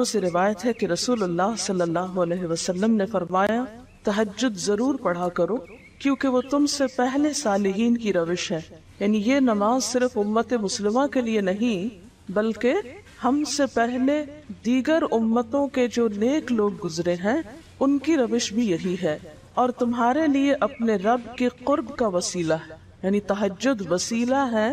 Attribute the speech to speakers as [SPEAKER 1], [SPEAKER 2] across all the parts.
[SPEAKER 1] سے روایت ہے کہ رسول اللہ صلی اللہ علیہ وسلم نے فرمایا تہجد ضرور پڑھا کرو کیونکہ وہ تم سے پہلے صالحین کی روش ہے. یعنی یہ نماز صرف امت مسلمہ کے لیے نہیں بلکہ ہم سے پہلے دیگر امتوں کے جو نیک لوگ گزرے ہیں ان کی روش بھی یہی ہے، اور تمہارے لیے اپنے رب کے قرب کا وسیلہ ہے. یعنی تہجد وسیلہ ہے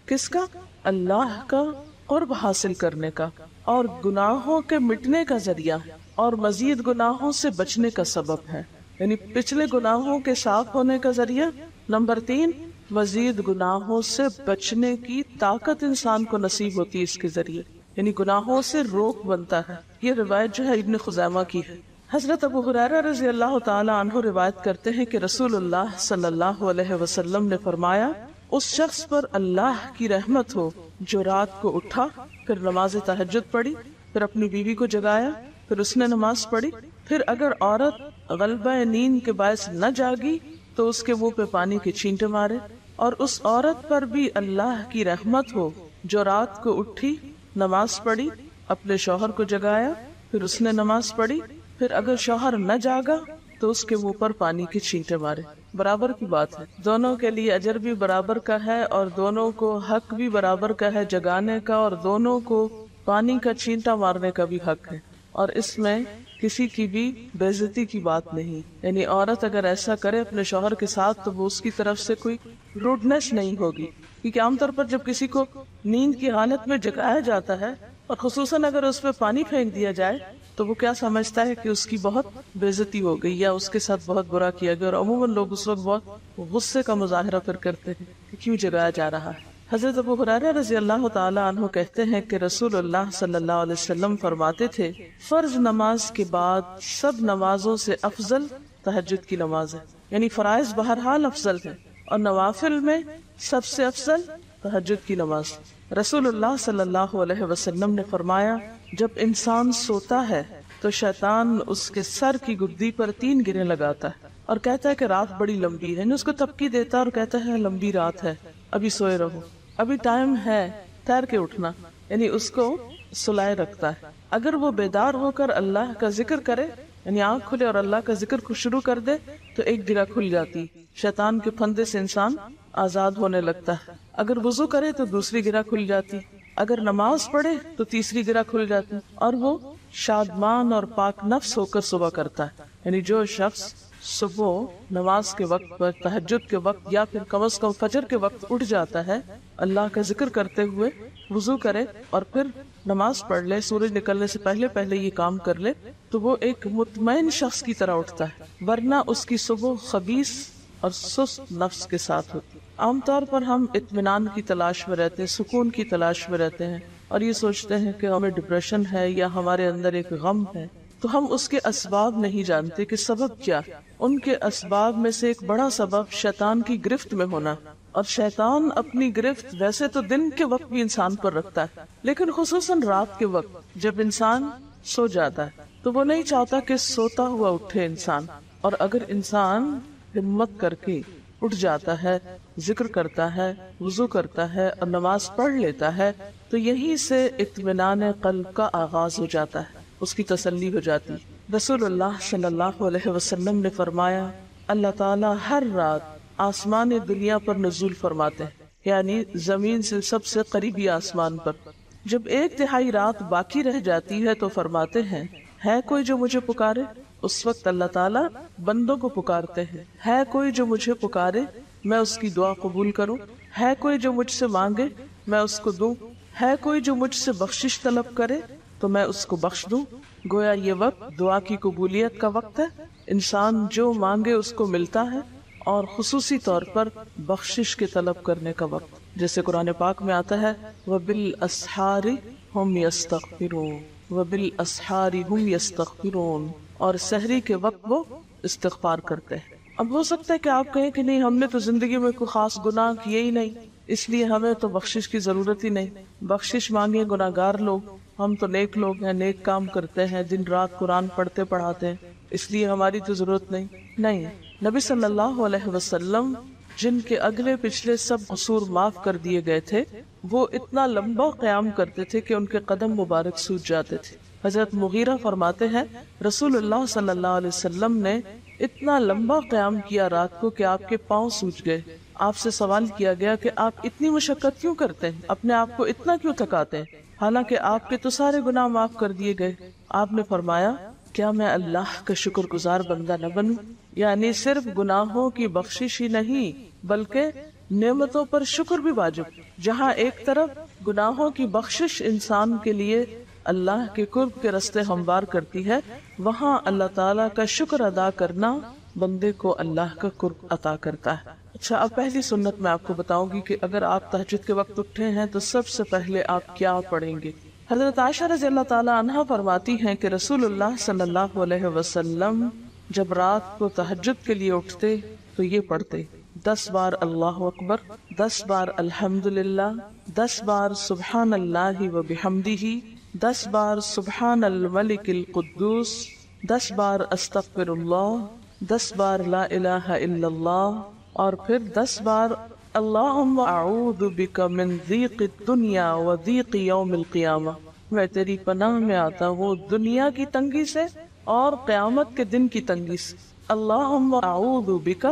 [SPEAKER 1] کس کا؟ اللہ کا قرب حاصل کرنے کا، اور گناہوں کے مٹنے کا ذریعہ، اور مزید گناہوں سے بچنے کا سبب ہے. یعنی پچھلے گناہوں کے صاف ہونے کا ذریعہ. نمبر 3، مزید گناہوں سے بچنے کی طاقت انسان کو نصیب ہوتی ہے اس کے ذریعے، یعنی گناہوں سے روک بنتا ہے. یہ روایت جو ہے ابن خزیمہ کی ہے. حضرت ابو ہریرہ رضی اللہ تعالی عنہ روایت کرتے ہیں کہ رسول اللہ صلی اللہ علیہ وسلم نے فرمایا اس شخص پر اللہ کی رحمت ہو جو رات کو اٹھا، پھر نماز تہجد پڑھی، پھر اپنی بیوی کو جگایا، پھر اس نے نماز پڑھی، پھر اگر عورت غلبہ نیند کے باعث نہ جاگی تو اس کے منہ پہ پانی کے چھینٹے مارے. اور اس عورت پر بھی اللہ کی رحمت ہو جو رات کو اٹھی، نماز پڑھی، اپنے شوہر کو جگایا، پھر اس نے نماز پڑھی، پھر اگر شوہر نہ جاگا تو اس کے منہ پر پانی کے چھینٹے مارے. برابر کی بات ہے، دونوں کے لیے اجر بھی برابر کا ہے اور دونوں کو حق بھی برابر کا ہے جگانے کا، اور دونوں کو پانی کا چھینٹا مارنے کا بھی حق ہے، اور اس میں کسی کی بھی بے عزتی کی بات نہیں. یعنی عورت اگر ایسا کرے اپنے شوہر کے ساتھ تو وہ اس کی طرف سے کوئی روڈنس نہیں ہوگی، کیونکہ عام طور پر جب کسی کو نیند کی حالت میں جگایا جاتا ہے اور خصوصاً اگر اس پہ پانی پھینک دیا جائے تو وہ کیا سمجھتا ہے کہ اس کی بہت بے عزتی ہو گئی یا اس کے ساتھ بہت برا کیا گیا، اور عموماً لوگ اس وقت بہت غصے کا مظاہرہ پھر کرتے ہیں کہ کیوں جگایا جا رہا ہے. حضرت ابو ہریرہ رضی اللہ تعالی عنہ کہتے ہیں کہ رسول اللہ صلی اللہ علیہ وسلم فرماتے تھے فرض نماز کے بعد سب نمازوں سے افضل تہجد کی نماز ہے. یعنی فرائض بہرحال افضل ہے اور نوافل میں سب سے افضل تہجد کی نماز. رسول اللہ صلی اللہ علیہ وسلم نے فرمایا جب انسان سوتا ہے تو شیطان اس کے سر کی گدی پر 3 گریں لگاتا ہے اور کہتا ہے کہ رات بڑی لمبی ہے. اس کو تپکی دیتا اور کہتا ہے لمبی رات ہے، ابھی سوئے رہو، ابھی ٹائم ہے ٹھہر کے اٹھنا. یعنی اس کو سلائے رکھتا ہے. اگر وہ بیدار ہو کر اللہ کا ذکر کرے، یعنی آنکھ کھلے اور اللہ کا ذکر کو شروع کر دے تو ایک گرہ کھل جاتی، شیطان کے پھندے سے انسان آزاد ہونے لگتا ہے. اگر وضو کرے تو دوسری گرہ کھل جاتی، اگر نماز پڑھے تو تیسری گرہ کھل جاتی، اور وہ شادمان اور پاک نفس ہو کر صبح کرتا ہے. یعنی جو شخص صبح نماز کے وقت پر، تہجد کے وقت یا پھر کم از کم فجر کے وقت اٹھ جاتا ہے، اللہ کا ذکر کرتے ہوئے وضو کرے اور پھر نماز پڑھ لے، سورج نکلنے سے پہلے یہ کام کر لے تو وہ ایک مطمئن شخص کی طرح اٹھتا ہے، ورنہ اس کی صبح خبیث اور سست نفس کے ساتھ ہوتی. عام طور پر ہم اطمینان کی تلاش میں رہتے ہیں، سکون کی تلاش میں رہتے ہیں اور یہ سوچتے ہیں کہ ہمیں ڈپریشن ہے یا ہمارے اندر ایک غم ہے، تو ہم اس کے اسباب نہیں جانتے کہ سبب کیا. ان کے اسباب میں سے ایک بڑا سبب شیطان کی گرفت میں ہونا، اور شیطان اپنی گرفت ویسے تو دن کے وقت بھی انسان پر رکھتا ہے لیکن خصوصاً رات کے وقت جب انسان سو جاتا ہے تو وہ نہیں چاہتا کہ سوتا ہوا اٹھے انسان. اور اگر انسان ہمت کر کے اٹھ جاتا ہے، ذکر کرتا ہے، وضو کرتا ہے اور نماز پڑھ لیتا ہے تو یہی سے اطمینان قلب کا آغاز ہو جاتا ہے، اس کی تسلی ہو جاتی. رسول اللہ صلی اللہ علیہ وسلم نے فرمایا اللہ تعالیٰ ہر رات آسمان دنیا پر نزول فرماتے ہیں، یعنی زمین سے سب سے قریبی آسمان پر. جب 1/3 رات باقی رہ جاتی ہے تو فرماتے ہیں ہے کوئی جو مجھے پکارے. اس وقت اللہ تعالیٰ بندوں کو پکارتے ہیں، ہے کوئی جو مجھے پکارے میں اس کی دعا قبول کروں، ہے کوئی جو مجھ سے مانگے میں اس کو دوں، ہے کوئی جو مجھ سے بخشش طلب کرے تو میں اس کو بخش دوں. گویا یہ وقت دعا کی قبولیت کا وقت ہے. انسان جو مانگے اس کو ملتا ہے، اور خصوصی طور پر بخشش کے طلب کرنے کا وقت، جیسے قرآن پاک میں آتا ہے وَبِالْأَسْحَارِ هُمْ يَسْتَغْفِرُونَ وَبِالْأَسْحَارِ هُمْ يَسْتَغْفِرُونَ، اور سحری کے وقت وہ استغفار کرتے ہیں. اب ہو سکتا ہے کہ آپ کہیں کہ نہیں ہم نے تو زندگی میں کوئی خاص گناہ کیے ہی نہیں، اس لیے ہمیں تو بخشش کی ضرورت ہی نہیں. بخشش مانگے گناہگار لوگ، ہم تو نیک لوگ ہیں، نیک کام کرتے ہیں، دن رات قرآن پڑھتے پڑھاتے ہیں، اس لیے ہماری تو ضرورت نہیں. نبی صلی اللہ علیہ وسلم جن کے اگلے پچھلے سب قصور معاف کر دیے گئے تھے وہ اتنا لمبا قیام کرتے تھے کہ ان کے قدم مبارک سوج جاتے تھے. حضرت مغیرہ فرماتے ہیں رسول اللہ صلی اللہ علیہ وسلم نے اتنا لمبا قیام کیا رات کو کہ آپ کے پاؤں سوج گئے. آپ سے سوال کیا گیا کہ آپ اتنی مشقت کیوں کرتے ہیں, اپنے آپ کو اتنا کیوں تھکاتے ہیں, حالانکہ آپ کے تو سارے گناہ معاف کر دیے گئے. آپ نے فرمایا کیا میں اللہ کا شکر گزار بندہ نہ بنوں؟ یعنی صرف گناہوں کی بخشش ہی نہیں بلکہ نعمتوں پر شکر بھی واجب. جہاں ایک طرف گناہوں کی بخشش انسان کے لیے اللہ کے قرب کے راستے ہموار کرتی ہے, وہاں اللہ تعالیٰ کا شکر ادا کرنا بندے کو اللہ کا قرب عطا کرتا ہے. اچھا, اب پہلی سنت میں آپ کو بتاؤں گی کہ اگر آپ تہجد کے وقت اٹھے ہیں تو سب سے پہلے آپ کیا پڑھیں گے. حضرت عائشہ رضی اللہ تعالیٰ عنہا فرماتی ہیں کہ رسول اللہ صلی اللہ علیہ وسلم جب رات کو تہجد کے لیے اٹھتے تو یہ پڑھتے 10 بار اللہ اکبر, 10 بار الحمدللہ, 10 بار سبحان اللہ و بحمدہ, 10 بار سبحان الملک القدوس, 10 بار استغفر اللہ, 10 بار لا الہ الا اللہ, اور پھر 10 بار اللہم اعوذ بک من ضیق الدنیا و ضیق یوم القیامہ, میں تیری پناہ میں آتا ہوں دنیا کی تنگی سے اور قیامت کے دن کی تنگی سے. اللہم اعوذ بک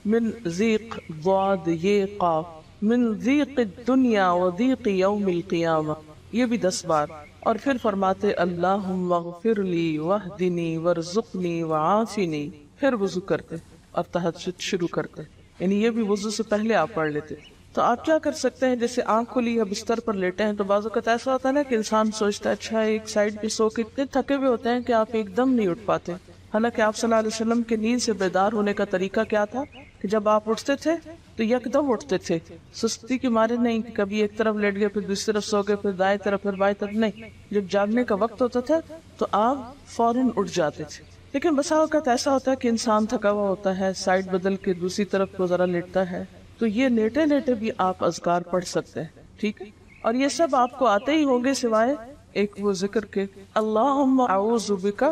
[SPEAKER 1] من ضیق ضاد یہ قاف من ضیق الدنیا و ضیق یوم القیامہ, یہ بھی 10 بار. اور پھر فرماتے اللہم اغفر لی واہدنی وارزقنی وعافنی, پھر وضو کرتے اور تہجد شروع کرتے, یعنی یہ بھی وضو سے پہلے آپ پڑھ لیتے. تو آپ کیا کر سکتے ہیں, جیسے آنکھ کھلی یا بستر پر لیٹے ہیں تو بعض اوقات ایسا ہوتا ہے نا کہ انسان سوچتا ہے اچھا ایک سائڈ پہ سو کے اتنے تھکے ہوئے ہوتے ہیں کہ آپ ایک دم نہیں اٹھ پاتے. حالانکہ آپ صلی اللہ علیہ وسلم کے نیند سے بیدار ہونے کا طریقہ کیا تھا کہ جب آپ اٹھتے تھے تو یکدم اٹھتے تھے, سستی کے مارے نہیں کہ کبھی ایک طرف لیٹ گئے پھر دوسری طرف سو گئے پھر دائیں طرف پھر بائیں طرف, نہیں, جب جاگنے کا وقت ہوتا تھا تو آپ فوراً اٹھ جاتے تھے. لیکن بسا اوقات ایسا ہوتا ہے کہ انسان تھکا ہوا ہوتا ہے, سائڈ بدل کے دوسری طرف کو ذرا لیٹتا ہے, تو یہ لیٹے لیٹے بھی آپ اذکار پڑھ سکتے ہیں, ٹھیک ہے. اور یہ سب آپ کو آتے ہی ہوں گے سوائے ایک وہ ذکر کے اللہم اعوذ بک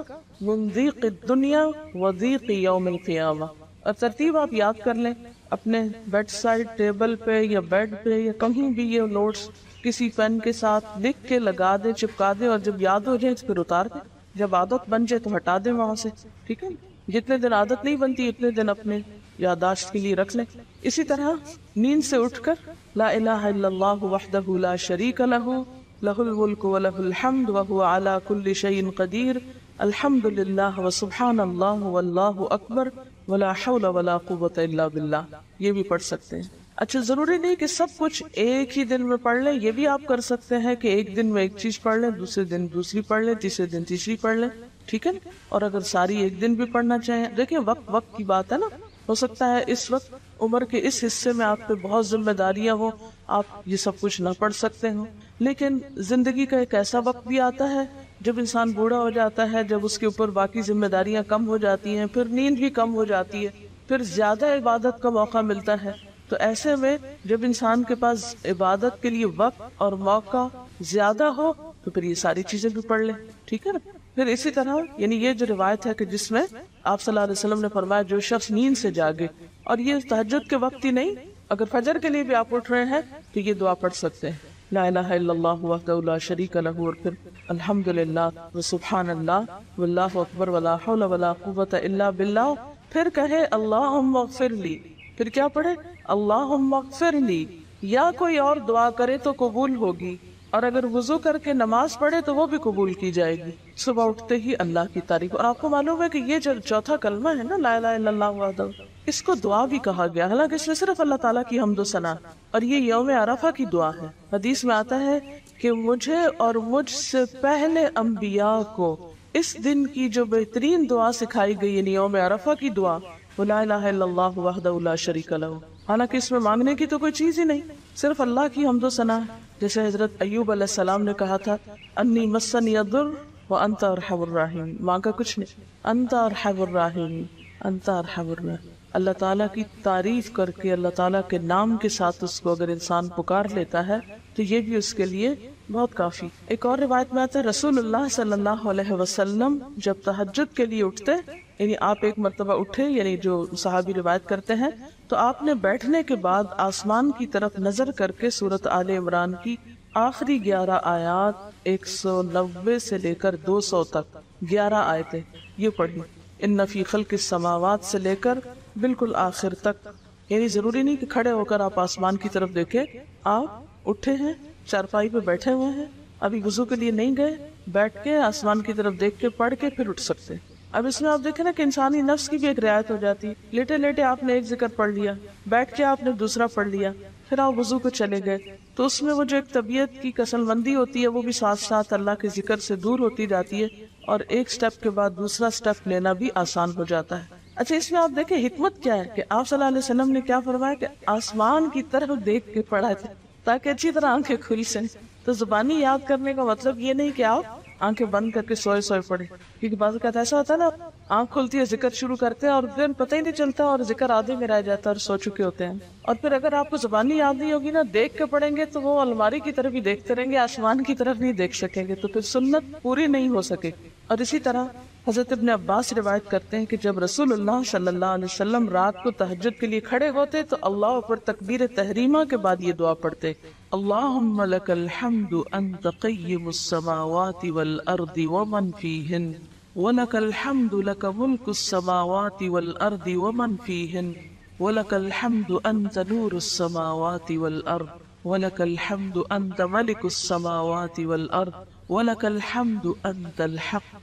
[SPEAKER 1] من ضیق الدنیا و ضیق یوم القیامہ. اور ترتیب آپ یاد کر لیں اپنے بیڈ سائڈ ٹیبل پہ یا بیڈ پہ یا کہیں بھی, یہ نوٹس کسی پین کے ساتھ لکھ کے لگا دیں, چپکا دیں, اور جب یاد ہو جائے تو پھر اتار دیں, جب عادت بن جائے تو ہٹا دیں وہاں سے, ٹھیک ہے. جتنے دن عادت نہیں بنتی اتنے دن اپنے یادداشت کے لیے رکھ لیں. اسی طرح نیند سے اٹھ کر لا الہ الا اللہ وحدہ لا شریک لہ لہ الملک و لہ الحمد وہو علی کل شیء قدیر الحمد للہ و سبحان اللہ واللہ اکبر ولا حول ولا قوة الا باللہ, یہ بھی پڑھ سکتے ہیں. اچھا, ضروری نہیں کہ سب کچھ ایک ہی دن میں پڑھ لیں, یہ بھی آپ کر سکتے ہیں کہ ایک دن میں ایک چیز پڑھ لیں, دوسرے دن دوسری پڑھ لیں, تیسرے دن تیسری پڑھ لیں, ٹھیک ہے. اور اگر ساری ایک دن بھی پڑھنا چاہیں, دیکھیں وقت کی بات ہے نا, ہو سکتا ہے اس وقت عمر کے اس حصے میں آپ پہ بہت ذمہ داریاں ہوں, آپ یہ سب کچھ نہ پڑھ سکتے ہوں. لیکن زندگی کا ایک ایسا وقت بھی آتا ہے جب انسان بوڑھا ہو جاتا ہے, جب اس کے اوپر باقی ذمہ داریاں کم ہو جاتی ہیں, پھر نیند بھی کم ہو جاتی ہے, پھر زیادہ عبادت کا موقع ملتا ہے. تو ایسے میں جب انسان کے پاس عبادت کے لیے وقت اور موقع زیادہ ہو تو پھر یہ ساری چیزیں بھی پڑھ لیں, ٹھیک ہے نا. پھر اسی طرح یعنی یہ جو روایت ہے کہ جس میں آپ صلی اللہ علیہ وسلم نے فرمایا جو شخص نیند سے جاگے, اور یہ تہجد کے وقت ہی نہیں, اگر فجر کے لیے بھی آپ اٹھ رہے ہیں تو یہ دعا پڑھ سکتے ہیں, لا الہ الا اللہ وحدہ لا شریک لہ, اور پھر الحمدللہ و سبحان اللہ واللہ اکبر ولا حول ولا قوة الا باللہ. پھر کہے اللہم اغفر لی, پھر کیا پڑھے اللہم اغفر لی, یا کوئی اور دعا کرے تو قبول ہوگی, اور اگر وضو کر کے نماز پڑھے تو وہ بھی قبول کی جائے گی. صبح اٹھتے ہی اللہ کی تعریف. اور آپ کو معلوم ہے کہ یہ جو چوتھا کلمہ ہے نا لا الہ الا اللہ وحدہ, اس کو دعا بھی کہا گیا, حالانکہ اس میں صرف اللہ تعالیٰ کی حمد و ثنا, اور یہ یوم عرفہ کی دعا ہے. حدیث میں آتا ہے کہ مجھے اور مجھ سے پہلے انبیاء کو اس دن کی جو بہترین دعا سکھائی گئی یعنی یوم عرفہ کی دعا, لا الہ الا اللہ وحدہ لا شریک لہ. حالانکہ اس میں مانگنے کی تو کوئی چیز ہی نہیں, صرف اللہ کی حمد و ثنا ہے. جیسے حضرت ایوب علیہ السلام نے کہا تھا انی مسنی الضر وانت ارحم الراحمین, مانگا کچھ نہیں, انت ارحم الراحمین, انت ارحم الراحمین. اللہ تعالیٰ کی تعریف کر کے اللہ تعالیٰ کے نام کے ساتھ اس کو اگر انسان پکار لیتا ہے تو یہ بھی اس کے لیے بہت کافی. ایک اور روایت میں آتا ہے رسول اللہ صلی اللہ علیہ وسلم جب تہجد کے لیے اٹھتے, یعنی آپ ایک مرتبہ اٹھے, یعنی جو صحابی روایت کرتے ہیں, تو آپ نے بیٹھنے کے بعد آسمان کی طرف نظر کر کے سورۃ آل عمران کی آخری 11 آیات 190 سے لے کر 200 تک 11 آیتیں یہ پڑھی، ان فی خلق السماوات سے لے کر بالکل آخر تک. یعنی ضروری نہیں کہ کھڑے ہو کر آپ آسمان کی طرف دیکھیں، آپ اٹھے ہیں، چارپائی پہ بیٹھے ہوئے ہیں، ابھی وضو کے لیے نہیں گئے، بیٹھ کے آسمان کی طرف دیکھ کے پڑھ کے پھر اٹھ سکتے ہیں. اب اس میں آپ دیکھیں نا کہ انسانی نفس کی بھی ایک رعایت ہو جاتی ہے. لیٹے لیٹے آپ نے ایک ذکر پڑھ لیا، بیٹھ کے آپ نے دوسرا پڑھ لیا، پھر آپ وضو کو چلے گئے، تو اس میں وہ جو ایک طبیعت کی کسل بندی ہوتی ہے وہ بھی ساتھ ساتھ اللہ کے ذکر سے دور ہوتی جاتی ہے، اور ایک سٹیپ کے بعد دوسرا سٹیپ لینا بھی آسان ہو جاتا ہے. اچھا، اس میں آپ دیکھیں حکمت کیا ہے کہ آپ صلی اللہ علیہ وسلم نے کیا فرمایا کہ آسمان کی طرف دیکھ کے پڑھا تھا تاکہ اچھی طرح آنکھیں کھل سکیں. تو زبانی یاد کرنے کا مطلب یہ نہیں کہ آپ آنکھیں بند کر کے سوئے سوئے پڑھیں، کیونکہ بعض اوقات ایسا ہوتا ہے نا، آنکھ کھلتی ہے، ذکر شروع کرتے ہیں اور پھر پتہ ہی نہیں چلتا اور ذکر آدھے میں رہ جاتا ہے اور سو چکے ہوتے ہیں. اور پھر اگر آپ کو زبانی یاد نہیں ہوگی نا، دیکھ کے پڑھیں گے تو وہ الماری کی طرف ہی دیکھتے رہیں گے، آسمان کی طرف نہیں دیکھ سکیں گے، تو پھر سنت پوری نہیں ہو سکے. اور اسی طرح حضرت ابن عباس روایت کرتے ہیں کہ جب رسول اللہ صلی اللہ علیہ وسلم رات کو تہجد کے لیے کھڑے ہوتے تو اللہ پر تکبیر تحریمہ کے بعد یہ دعا پڑھتے، اللہم لک الحمد انت قیم السماوات والارض ومن فیہن ولک الحمد لک ملک السماوات والارض ومن فیہن ولک الحمد انت نور السماوات والارض ولک الحمد انت ملک السماوات والارض ولک الحمد انت الحق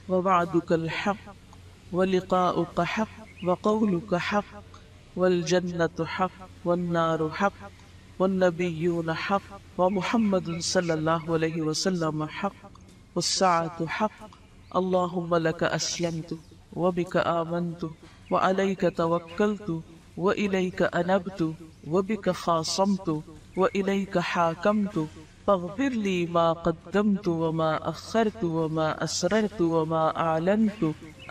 [SPEAKER 1] ووعدك الحق ولقاؤك حق وقولك حق والجنة حق والنار حق والنبيون حق ومحمد صلى الله عليه وسلم حق والساعة حق اللهم لك أسلمت وبك آمنت وعليك توكلت وإليك أنبت وبك خاصمت وإليك حاكمت فاغفر لي ما قدمت وما أخرت وما أسررت وما أعلنت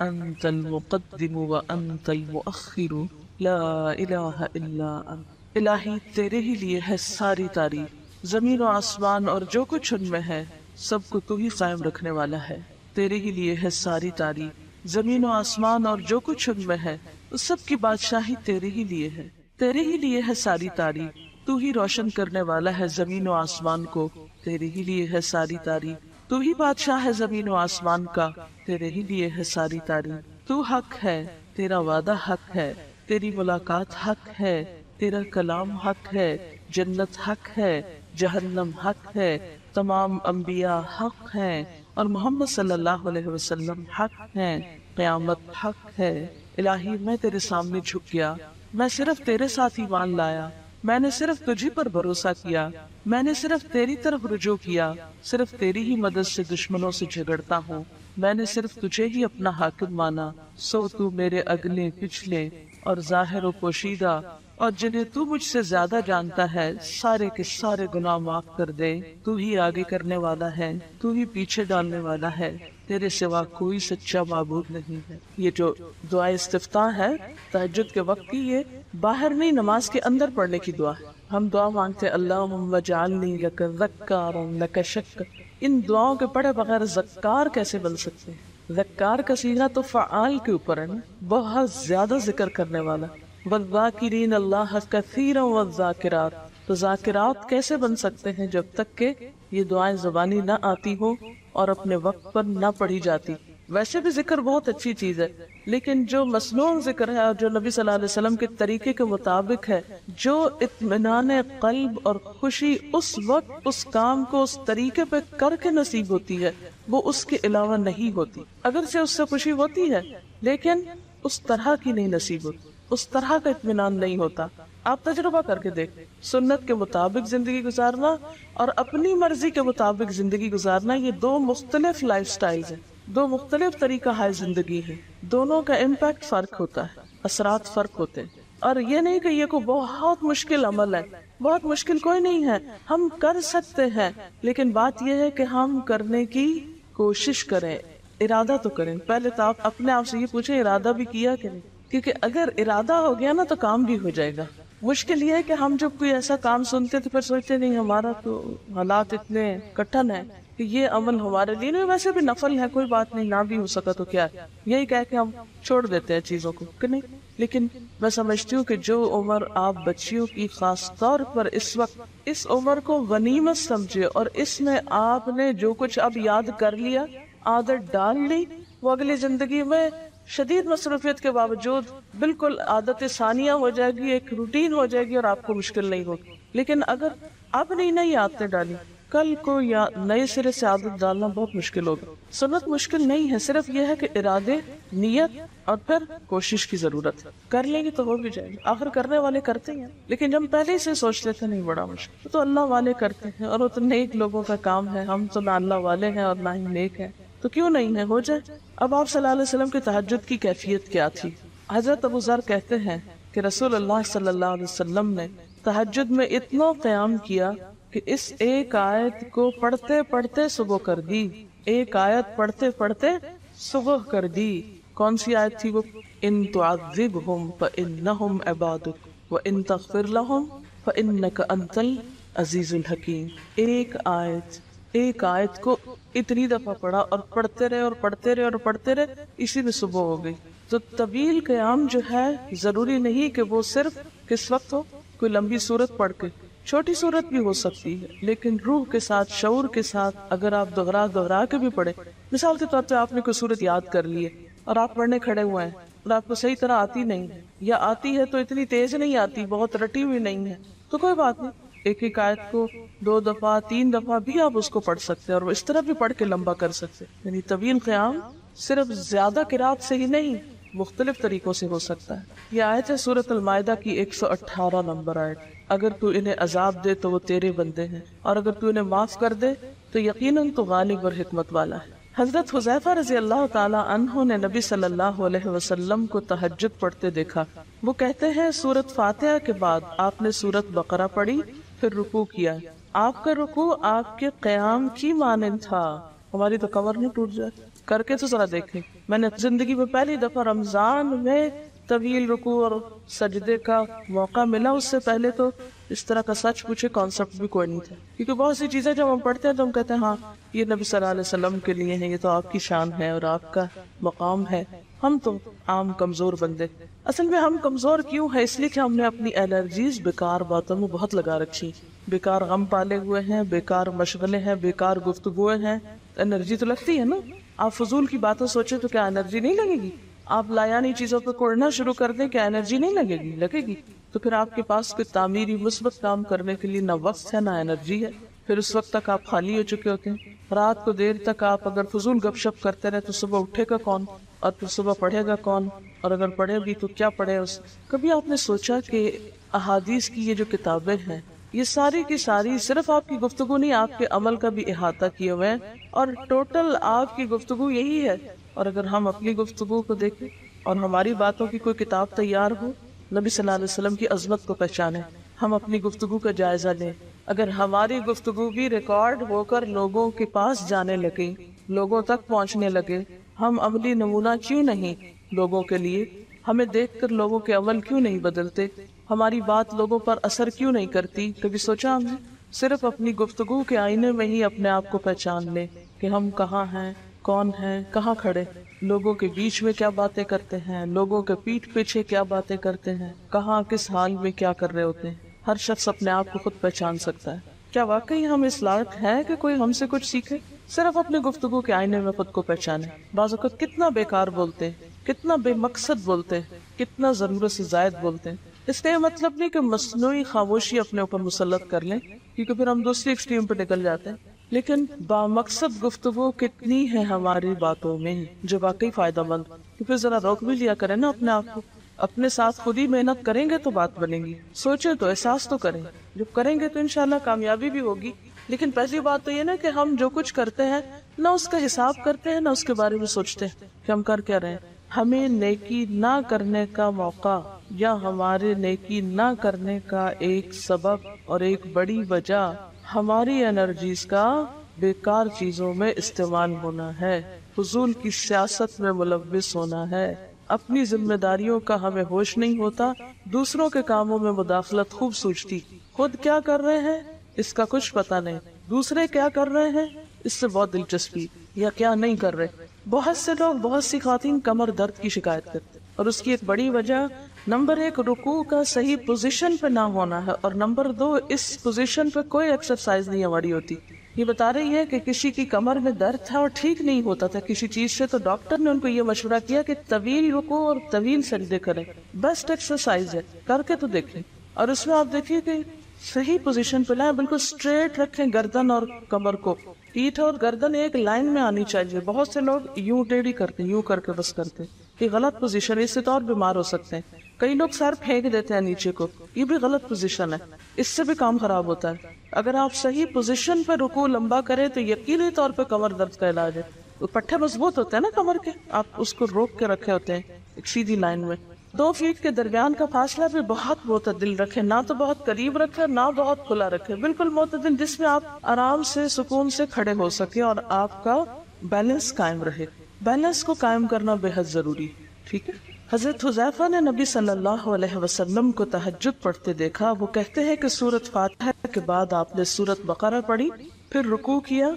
[SPEAKER 1] أنت المقدم وأنت المؤخر لا إله إلا أنت. الہی تیرے ہی لیے ہے ساری تعریف، زمین و آسمان اور جو کچھ ان میں ہے سب کو تو ہی قائم رکھنے والا ہے. تیرے ہی لیے ہے ساری تعریف، زمین و آسمان اور جو کچھ ان میں ہے اس سب کی بادشاہی تیرے ہی لیے ہے. تیرے ہی لیے ہے ساری تعریف، تو ہی روشن کرنے والا ہے زمین و آسمان کو، تیرے ہی لیے ہے ساری تعریف. تو ہی بادشاہ ہے زمین و آسمان کا، تیرے ہی لیے ہے ساری تعریف. تو حق ہے، تیرا وعدہ حق ہے، تیری ملاقات حق ہے، تیرا کلام حق ہے، جنت حق ہے، جہنم حق ہے، تمام انبیاء حق ہیں اور محمد صلی اللہ علیہ وسلم حق ہیں، قیامت حق ہے. الہی میں تیرے سامنے جھک گیا، میں صرف تیرے ساتھ ایمان لایا، میں نے صرف تجھی پر بھروسہ کیا، میں نے صرف تیری طرف رجوع کیا، صرف تیری ہی مدد سے دشمنوں سے جھگڑتا ہوں، میں نے صرف تجھے ہی اپنا حاکم مانا. سو تو میرے اگلے پچھلے اور ظاہر و پوشیدہ اور جنہیں تو مجھ سے زیادہ جانتا ہے سارے کے سارے گناہ معاف کر دے. تو ہی آگے کرنے والا ہے، تو ہی پیچھے ڈالنے والا ہے، تیرے سوا کوئی سچا معبود نہیں ہے. یہ جو دعا استفتاح ہے تہجد کے وقت کی، یہ باہر نہیں نماز کے اندر پڑھنے کی دعا ہے. ہم دعا مانگتے اللہم اجعلنی لک ذکارا لک شکارا. ان دعاؤں کے پڑھے بغیر ذکار کیسے بن سکتے ہیں؟ ذکار کا صیغہ تو فعال کے اوپر ہے نا، بہت زیادہ ذکر کرنے والا. والذاکرین اللہ کثیرا والذاکرات. تو ذاکرات کیسے بن سکتے ہیں جب تک کہ یہ دعائیں زبانی نہ آتی ہو اور اپنے وقت پر نہ پڑھی جاتی. ویسے بھی ذکر بہت اچھی چیز ہے، لیکن جو مسنون ذکر ہے اور جو نبی صلی اللہ علیہ وسلم کے طریقے کے مطابق ہے، جو اطمینان قلب اور خوشی اس وقت اس کام کو اس طریقے پہ کر کے نصیب ہوتی ہے، وہ اس کے علاوہ نہیں ہوتی. اگرچہ اس سے خوشی ہوتی ہے لیکن اس طرح کی نہیں نصیب ہوتی، اس طرح کا اطمینان نہیں ہوتا. آپ تجربہ کر کے دیکھیں، سنت کے مطابق زندگی گزارنا اور اپنی مرضی کے مطابق زندگی گزارنا، یہ دو مختلف لائف سٹائلز ہیں، دو مختلف طریقہ ہے زندگی ہے. دونوں کا امپیکٹ فرق ہوتا ہے، اثرات فرق ہوتے ہیں. اور یہ نہیں کہ یہ کوئی بہت مشکل عمل ہے، بہت مشکل کوئی نہیں ہے، ہم کر سکتے ہیں، لیکن بات یہ ہے کہ ہم کرنے کی کوشش کریں، ارادہ تو کریں. پہلے تو آپ اپنے آپ سے یہ پوچھیں ارادہ بھی کیا کہ نہیں، کیونکہ اگر ارادہ ہو گیا نا تو کام بھی ہو جائے گا. مشکل یہ ہے کہ ہم جب کوئی ایسا کام سنتے تو پھر سوچتے نہیں ہمارا تو حالات اتنے کٹھن ہیں کہ یہ عمل ہمارے لیے نہیں، ویسے بھی نفل ہے، کوئی بات نہیں، نہ بھی ہو سکا تو کیا، یہی کہہ کے ہم چھوڑ دیتے ہیں چیزوں کو کہ نہیں. لیکن میں سمجھتی ہوں کہ جو عمر آپ بچیوں کی خاص طور پر اس وقت اس عمر کو غنیمت سمجھے اور اس میں آپ نے جو کچھ اب یاد کر لیا، عادت ڈال لی، وہ اگلی زندگی میں شدید مصروفیت کے باوجود بالکل عادت ثانیہ ہو جائے گی، ایک روٹین ہو جائے گی اور آپ کو مشکل نہیں ہوگی۔ لیکن اگر اب نہیں عادتیں ڈالی، کل کو یا نئے سرے سے عادت ڈالنا بہت مشکل ہوگا۔ سنت مشکل نہیں ہے، صرف یہ ہے کہ ارادے، نیت اور پھر کوشش کی ضرورت ہے۔ کر لیں گے تو ہو بھی جائے گی، آخر کرنے والے کرتے ہیں، لیکن جب پہلے سے سوچ لیتے نہیں بڑا مشکل، تو اللہ والے کرتے ہیں اور وہ تو نیک لوگوں کا کام ہے، ہم تو نہ اللہ والے ہیں اور نہ ہی نیک ہیں، تو کیوں نہیں ہے، ہو جائے۔ اب آپ صلی اللہ علیہ وسلم کی تہجد کی کیفیت کیا تھی؟ حضرت ابو ذر کہتے ہیں کہ رسول اللہ صلی اللہ علیہ وسلم نے تہجد میں اتنا قیام کیا کہ اس ایک آیت کو پڑھتے پڑھتے صبح کر دی، ایک آیت پڑھتے پڑھتے صبح کر دی۔ کون سی آیت تھی وہ؟ ان تعذبہم فانہم عبادک وان تغفر لہم فانک انت العزیز الحکیم۔ ایک آیت کو اتنی دفعہ پڑھا اور پڑھتے رہے اور پڑھتے رہے اور پڑھتے رہے، اسی میں صبح ہو گئی۔ تو طویل قیام جو ہے ضروری نہیں کہ وہ صرف کس وقت ہو، کوئی لمبی سورت پڑھ کے، چھوٹی سورت بھی ہو سکتی ہے، لیکن روح کے ساتھ، شعور کے ساتھ اگر آپ دوہرا کے بھی پڑھیں۔ مثال کے طور پہ آپ نے کوئی سورت یاد کر لی ہے اور آپ پڑھنے کھڑے ہوئے ہیں اور آپ کو صحیح طرح آتی نہیں ہے، یا آتی ہے تو اتنی تیز نہیں آتی، بہت رٹی ہوئی نہیں ہے، تو کوئی بات نہیں، ایک آیت کو 2 دفعہ 3 دفعہ بھی آپ اس کو پڑھ سکتے ہیں اور اس طرح بھی پڑھ کے لمبا کر سکتے ہیں۔ یعنی طویل قیام صرف زیادہ قرات سے ہی نہیں، مختلف طریقوں سے ہو سکتا ہے۔ یہ آیت ہے سورۃ المائدہ کی 118 نمبر آیت۔ اگر تو انہیں عذاب دے تو وہ تیرے بندے ہیں، اور اگر تو انہیں معاف کر دے تو یقیناً تو غالب اور حکمت والا ہے۔ حضرت حذیفہ رضی اللہ تعالی عنہ نے نبی صلی اللہ علیہ وسلم کو تہجد پڑھتے دیکھا۔ وہ کہتے ہیں سورۃ فاتحہ کے بعد آپ نے سورۃ بقرہ پڑھی، پھر رکوع کیا۔ آپ کا رکوع آپ کے قیام کی مانند تھا۔ ہماری تو کمر نہیں ٹوٹ جائے، کر کے تو ذرا دیکھیں۔ میں نے زندگی میں پہلی دفعہ رمضان میں طویل رکوع اور سجدے کا موقع ملا، اس سے پہلے تو اس طرح کا سچ پوچھے کانسیپٹ بھی کوئی نہیں تھا، کیونکہ بہت سی چیزیں جب ہم پڑھتے ہیں تو ہم کہتے ہیں ہاں یہ نبی صلی اللہ علیہ وسلم کے لیے ہے، یہ تو آپ کی شان ہے اور آپ کا مقام ہے، ہم تو عام کمزور بندے۔ اصل میں ہم کمزور کیوں ہیں؟ اس لیے کہ ہم نے اپنی انرجیز بیکار باتوں میں بہت لگا رکھی، بیکار غم پالے ہوئے ہیں، بیکار مشغلے ہیں، بیکار گفتگویں ہیں۔ انرجی تو لگتی ہے نا، آپ فضول کی باتیں سوچیں تو کیا انرجی نہیں لگے گی؟ آپ لایانی چیزوں پہ کوڑنا شروع کر دیں، کیا انرجی نہیں لگے گی؟ لگے گی۔ تو پھر آپ کے پاس کوئی تعمیری مثبت کام کرنے کے لیے نہ وقت ہے نہ انرجی ہے، پھر اس وقت تک آپ خالی ہو چکے ہوتے ہیں۔ رات کو دیر تک آپ اگر فضول گپ شپ کرتے رہے تو صبح اٹھے گا کون، اور پھر صبح پڑھے گا کون، اور اگر پڑھے بھی تو کیا پڑھے اس۔ کبھی آپ نے سوچا کہ احادیث کی یہ جو کتابیں ہیں، یہ ساری کی ساری صرف آپ کی گفتگو نہیں، آپ کے عمل کا بھی احاطہ کیے ہوئے ہیں، اور ٹوٹل آپ کی گفتگو یہی ہے۔ اور اگر ہم اپنی گفتگو کو دیکھیں اور ہماری باتوں کی کوئی کتاب تیار ہو، نبی صلی اللہ علیہ وسلم کی عظمت کو پہچانے، ہم اپنی گفتگو کا جائزہ لیں۔ اگر ہماری گفتگو بھی ریکارڈ ہو کر لوگوں کے پاس جانے لگے، لوگوں تک پہنچنے لگے، ہم عملی نمونہ کیوں نہیں لوگوں کے لیے؟ ہمیں دیکھ کر لوگوں کے عمل کیوں نہیں بدلتے؟ ہماری بات لوگوں پر اثر کیوں نہیں کرتی؟ کبھی سوچا ہم نے؟ صرف اپنی گفتگو کے آئینے میں ہی اپنے آپ کو پہچان لیں کہ ہم کہاں ہیں، کون ہیں، کہاں کھڑے، لوگوں کے بیچ میں کیا باتیں کرتے ہیں، لوگوں کے پیٹھ پیچھے کیا باتیں کرتے ہیں، کہاں کس حال میں کیا کر رہے ہوتے ہیں۔ ہر شخص اپنے آپ کو خود پہچان سکتا ہے۔ کیا واقعی ہم اس لائق ہیں کہ کوئی ہم سے کچھ سیکھے؟ صرف اپنے گفتگو کے آئینے میں خود کو پہچانے۔ بعض اوقات کتنا بیکار بولتے ہیں، کتنا بے مقصد بولتے ہیں، کتنا ضرورت سے زائد بولتے ہیں۔ اس کا یہ مطلب نہیں کہ مصنوعی خاموشی اپنے اوپر مسلط کر لیں، کیونکہ پھر ہم دوسری ایکسٹریم پہ نکل جاتے ہیں، لیکن بامقصد گفتگو کتنی ہے ہماری باتوں میں جو واقعی فائدہ مند، تو پھر ذرا روک بھی لیا کریں نا اپنے آپ کو۔ اپنے ساتھ خود ہی محنت کریں گے تو بات بنے گی، سوچیں تو، احساس تو کریں، جب کریں گے تو انشاءاللہ کامیابی بھی ہوگی۔ لیکن پہلی بات تو یہ نا کہ ہم جو کچھ کرتے ہیں نہ اس کا حساب کرتے ہیں، نہ اس کے بارے میں سوچتے ہیں کہ ہم کر کیا رہے ہیں۔ ہمیں نیکی نہ کرنے کا موقع یا ہمارے نیکی نہ کرنے کا ایک سبب اور ایک بڑی وجہ ہماری انرجیز کا بیکار چیزوں میں استعمال ہونا ہے، فضول کی سیاست میں ملوث ہونا ہے۔ اپنی ذمہ داریوں کا ہمیں ہوش نہیں ہوتا، دوسروں کے کاموں میں مداخلت خوب سوچتی، خود کیا کر رہے ہیں اس کا کچھ پتہ نہیں، دوسرے کیا کر رہے ہیں اس سے بہت دلچسپی، یا کیا نہیں کر رہے۔ بہت سے لوگ، بہت سی خواتین کمر درد کی شکایت کرتے، اور اس کی ایک بڑی وجہ نمبر 1 رکوع کا صحیح پوزیشن پہ نہ ہونا ہے، اور نمبر 2 اس پوزیشن پہ کوئی ایکسرسائز نہیں ہماری ہوتی۔ یہ بتا رہی ہے کہ کسی کی کمر میں درد تھا اور ٹھیک نہیں ہوتا تھا کسی چیز سے، تو ڈاکٹر نے ان کو یہ مشورہ کیا کہ طویل رکوع اور طویل سجدے کریں، بیسٹ ایکسرسائز ہے، کر کے تو دیکھیں۔ اور اس میں آپ دیکھیے کہ صحیح پوزیشن پہ لائیں، بالکل اسٹریٹ رکھیں گردن اور کمر کو، پیٹھ اور گردن ایک لائن میں آنی چاہیے۔ بہت سے لوگ یوں ٹیڑھی کرتے ہیں، یوں کر کے بس کرتے ہیں، یہ غلط پوزیشن ہے، اس سے تو اور بیمار ہو سکتے ہیں۔ کئی لوگ سر پھینک دیتے ہیں نیچے کو، یہ بھی غلط پوزیشن ہے، اس سے بھی کام خراب ہوتا ہے۔ اگر آپ صحیح پوزیشن پہ رکوع لمبا کریں تو یقینی طور پہ کمر درد کا علاج ہے۔ پٹھے مضبوط ہوتے ہیں نا کمر کے، آپ اس کو روک کے رکھے ہوتے ہیں ایک سیدھی لائن میں۔ 2 فیٹ کے درمیان کا فاصلہ بھی بہت معتدل رکھیں، نہ تو بہت قریب رکھیں نہ بہت کھلا رکھیں، بالکل معتدل، جس میں آپ آرام سے سکون سے کھڑے ہو سکیں اور آپ کا بیلنس قائم رہے۔ بیلنس کو قائم کرنا بے حد ضروری ہے، ٹھیک ہے۔ حضرت حذیفہ نے نبی صلی اللہ علیہ وسلم کو تہجد پڑھتے دیکھا، وہ کہتے ہیں کہ سورۃ فاتحہ کے بعد آپ نے سورۃ بقرہ پڑھی، پھر رکوع کیا۔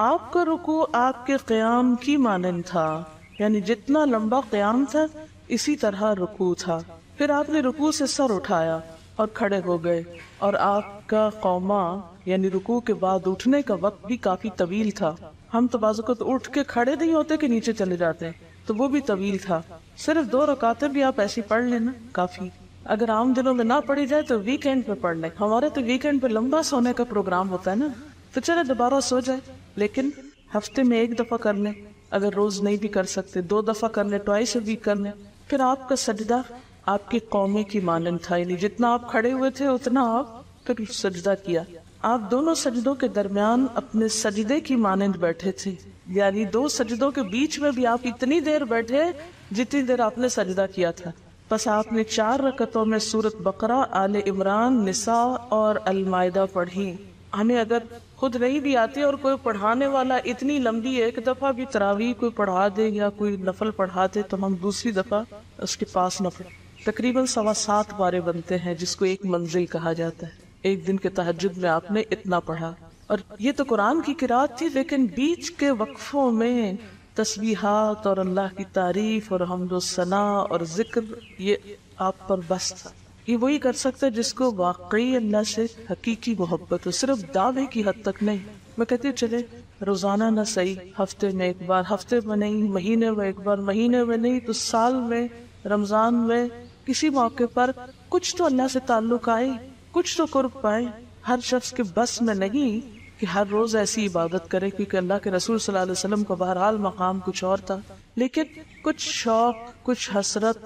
[SPEAKER 1] آپ کا رکوع آپ کے قیام کی مانند تھا، یعنی جتنا لمبا قیام تھا اسی طرح رکوع تھا۔ پھر آپ نے رکوع سے سر اٹھایا اور کھڑے ہو گئے، اور آپ کا قوما یعنی رکوع کے بعد اٹھنے کا وقت بھی کافی طویل تھا۔ ہم تو بعض اوقات اٹھ کے کھڑے نہیں ہوتے کہ نیچے چلے جاتے ہیں، تو وہ بھی طویل تھا۔ صرف 2 رکعتیں بھی آپ ایسی پڑھ لینا کافی۔ اگر عام دنوں میں نہ پڑھی جائے تو ویکینڈ پہ پڑھ لیں۔ ہمارے تو ویکینڈ پہ لمبا سونے کا پروگرام ہوتا ہے نا، تو چلے دوبارہ سو جائے، لیکن ہفتے میں 1 دفعہ کر لیں، اگر روز نہیں بھی کر سکتے 2 دفعہ کر لیں، ٹوائس اے ویک کر لیں۔ پھر آپ کا سجدہ آپ کی قومے کی مانند تھا، یعنی جتنا آپ کھڑے ہوئے تھے اتنا آپ پھر سجدہ کیا۔ آپ دونوں سجدوں کے درمیان اپنے سجدے کی مانند بیٹھے تھے، یعنی 2 سجدوں کے بیچ میں بھی آپ اتنی دیر بیٹھے جتنی دیر آپ نے سجدہ کیا تھا۔ بس آپ نے 4 رکعتوں میں سورۃ بقرہ، آل عمران، نساء اور المائدہ پڑھی۔ ہمیں اگر خود نہیں بھی آتی اور کوئی پڑھانے والا اتنی لمبی 1 دفعہ بھی تراویح کوئی پڑھا دے یا کوئی نفل پڑھا دے تو ہم دوسری دفعہ اس کے پاس نہ پڑھیں۔ تقریباً 7.25 پارے بنتے ہیں، جس کو ایک منزل کہا جاتا ہے۔ ایک دن کے تہجد میں آپ نے اتنا پڑھا، اور یہ تو قرآن کی قرات تھی، لیکن بیچ کے وقفوں میں تسبیحات اور اللہ کی تعریف اور حمد و ثنا اور ذکر، یہ آپ پر بس تھا۔ یہ وہی کر سکتا ہے جس کو واقعی اللہ سے حقیقی محبت ہو، صرف دعوے کی حد تک نہیں۔ میں کہتی ہوں چلے روزانہ نہ صحیح، ہفتے میں 1 بار، ہفتے میں نہیں، مہینے میں 1 بار، مہینے میں نہیں تو سال میں، رمضان میں، کسی موقع پر کچھ تو اللہ سے تعلق آئے، کچھ تو قرب پائے۔ ہر شخص کے بس میں نہیں کہ ہر روز ایسی عبادت کرے، کیونکہ اللہ کے رسول صلی اللہ علیہ وسلم کا بہرحال مقام کچھ اور تھا، لیکن کچھ شوق، کچھ حسرت،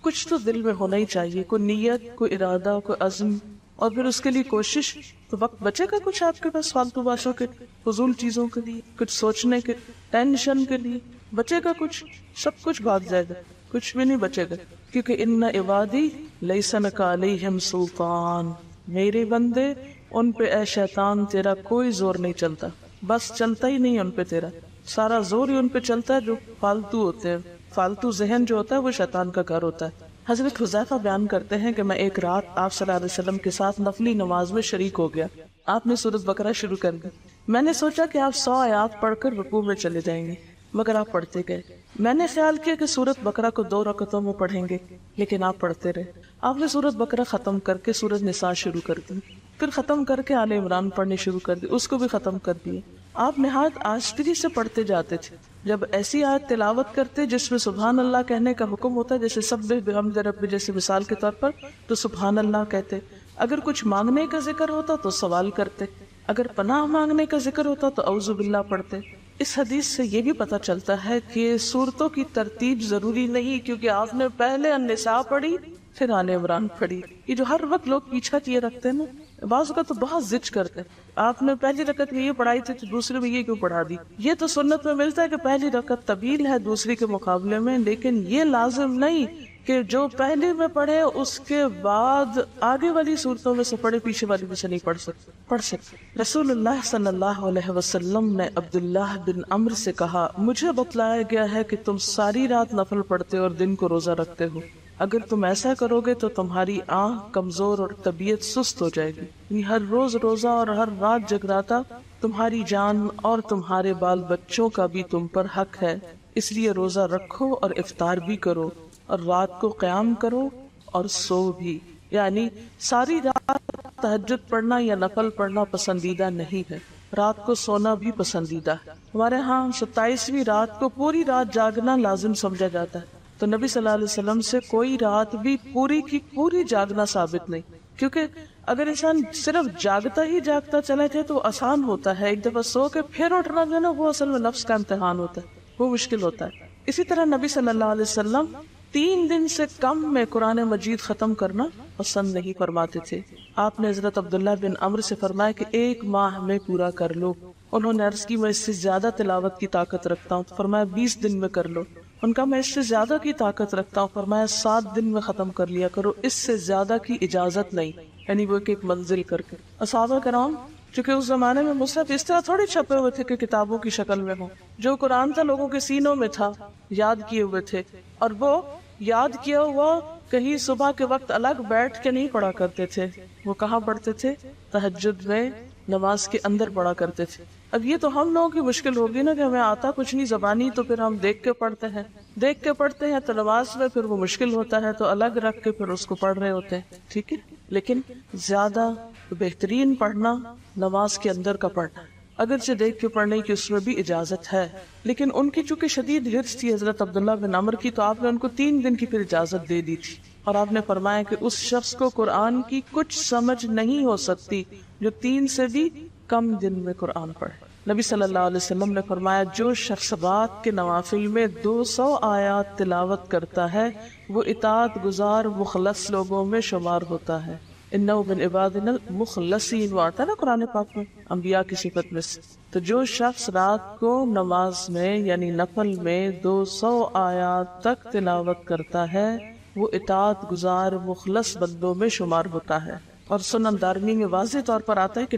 [SPEAKER 1] کچھ تو دل میں ہونا ہی چاہیے، کوئی نیت، کوئی ارادہ، کوئی عزم، اور پھر اس کے لیے کوشش۔ تو وقت بچے گا کچھ آپ کے پاس فالتو باتوں کے، فضول چیزوں کے لیے، کچھ سوچنے کے، ٹینشن کے لیے بچے گا کچھ؟ سب کچھ بھاگ جائے گا، کچھ بھی نہیں بچے گا، کیونکہ ان عبادی لیس لک علیہم سلطان، میرے بندے ان پہ اے شیطان تیرا کوئی زور نہیں چلتا، بس چلتا ہی نہیں ان پہ تیرا، سارا زور ہی ان پہ چلتا ہے جو فالتو ہوتے ہیں۔ فالتو ذہن جو ہوتا ہے وہ شیطان کا گھر ہوتا ہے۔ حضرت حذیفہ بیان کرتے ہیں کہ میں ایک رات آپ صلی اللہ علیہ وسلم کے ساتھ نفلی نماز میں شریک ہو گیا، آپ نے سورۃ بقرہ شروع کر دی، میں نے سوچا کہ آپ 100 آیات پڑھ کر رکوع میں چلے جائیں گے، مگر آپ پڑھتے گئے۔ میں نے خیال کیا کہ سورۃ بقرہ کو 2 رکعتوں میں پڑھیں گے، لیکن آپ پڑھتے رہے۔ آپ نے سورۃ بقرہ ختم کر کے سورۃ نساء شروع کر دی، پھر ختم کر کے آل عمران پڑھنے شروع کر دی، اس کو بھی ختم کر دیے۔ آپ نہایت آہستگی سے پڑھتے جاتے تھے۔ جب ایسی آیت تلاوت کرتے جس میں سبحان اللہ کہنے کا حکم ہوتا ہے، جیسے سبح بحمد ربی جیسے مثال کے طور پر، تو سبحان اللہ کہتے۔ اگر کچھ مانگنے کا ذکر ہوتا تو سوال کرتے، اگر پناہ مانگنے کا ذکر ہوتا تو اعوذ باللہ پڑھتے۔ اس حدیث سے یہ بھی پتہ چلتا ہے کہ سورتوں کی ترتیب ضروری نہیں، کیونکہ آپ نے پہلے النساء پڑھی پھر آل عمران پڑھی۔ یہ جو ہر وقت لوگ پیچھا کیے رکھتے ہیں نا، بعض کا تو بہت زج کرتے ہیں، آپ نے پہلی رکعت میں یہ پڑھائی تھی تو دوسری میں یہ کیوں پڑھا دی؟ یہ تو سنت میں ملتا ہے کہ پہلی رکعت طویل ہے دوسری کے مقابلے میں، لیکن یہ لازم نہیں کہ جو پہلے میں پڑھے اس کے بعد آگے والی صورتوں میں سے پڑھے، پیچھے والی میں سے نہیں پڑھ سکتے۔ رسول اللہ صلی اللہ علیہ وسلم نے عبداللہ بن عمرو سے کہا، مجھے بتلایا گیا ہے کہ تم ساری رات نفل پڑھتے اور دن کو روزہ رکھتے ہو، اگر تم ایسا کرو گے تو تمہاری آنکھ کمزور اور طبیعت سست ہو جائے گی، یعنی ہر روز روزہ اور ہر رات جگراتا تمہاری جان اور تمہارے بال بچوں کا بھی تم پر حق ہے، اس لیے روزہ رکھو اور افطار بھی کرو، اور رات کو قیام کرو اور سو بھی، یعنی ساری رات تہجد پڑھنا یا نفل پڑھنا پسندیدہ نہیں ہے، رات کو سونا بھی پسندیدہ ہے۔ ہمارے ہاں 27ویں رات کو پوری رات جاگنا لازم سمجھا جاتا ہے، تو نبی صلی اللہ علیہ وسلم سے کوئی رات بھی پوری کی پوری جاگنا ثابت نہیں، کیونکہ اگر انسان صرف جاگتا ہی جاگتا چلے جائے تو آسان ہوتا ہے، ایک دفعہ سو کے پھر اٹھنا جو ہے نا وہ اصل میں نفس کا امتحان ہوتا ہے، وہ مشکل ہوتا ہے۔ اسی طرح نبی صلی اللہ علیہ وسلم 3 دن سے کم میں قرآن مجید ختم کرنا پسند نہیں فرماتے تھے۔ آپ نے حضرت عبداللہ بن عمرو سے فرمایا کہ 1 ماہ میں پورا کر لو۔ انہوں نے عرض کی میں اس سے زیادہ تلاوت کی طاقت رکھتا ہوں، تو فرمایا 20 دن میں کر لو۔ ان کا میں اس سے زیادہ کی طاقت رکھتا ہوں، فرمایا 7 دن میں ختم کر لیا کرو، اس سے زیادہ کی اجازت نہیں، یعنی وہ ایک منزل کر کے۔ صحابہ کرام چونکہ اس زمانے میں مصحف اس طرح تھوڑی چھپے ہوئے تھے کہ کتابوں کی شکل میں ہوں، جو قرآن تھا لوگوں کے سینوں میں تھا، یاد کیے ہوئے تھے، اور وہ یاد کیا ہوا کہیں صبح کے وقت الگ بیٹھ کے نہیں پڑھا کرتے تھے، وہ کہاں پڑھتے تھے؟ تہجد میں نماز کے اندر پڑھا کرتے تھے۔ اب یہ تو ہم لوگوں کی مشکل ہوگی نا کہ ہمیں آتا کچھ نہیں زبانی، تو پھر ہم دیکھ کے پڑھتے ہیں تو نماز میں پھر وہ مشکل ہوتا ہے، تو الگ رکھ کے پھر اس کو پڑھ رہے ہوتے ہیں، ٹھیک ہے۔ لیکن زیادہ بہترین پڑھنا نماز کے اندر کا پڑھنا، اگرچہ دیکھ کے پڑھنے کی اس میں بھی اجازت ہے، لیکن ان کی چونکہ شدید حرص تھی حضرت عبداللہ بن عمر کی، تو آپ نے ان کو 3 دن کی پھر اجازت دے دی تھی، اور آپ نے فرمایا کہ اس شخص کو قرآن کی کچھ سمجھ نہیں ہو سکتی جو 3 سے بھی کم دن میں قرآن پڑھے۔ نبی صلی اللہ علیہ وسلم نے فرمایا جو شخص رات کے نوافل میں 200 آیات تلاوت کرتا ہے وہ اطاعت گزار مخلص لوگوں میں شمار ہوتا ہے۔ انہو من عبادنا المخلصین، آتا نا قرآن پاک میں انبیاء کی صفت میں سے۔ تو جو شخص رات کو نماز میں یعنی نفل میں 200 آیات تک تلاوت کرتا ہے وہ اطاعت گزار مخلص بندوں میں شمار ہوتا ہے۔ اور سنن دارمی میں واضح طور پر آتا ہے کہ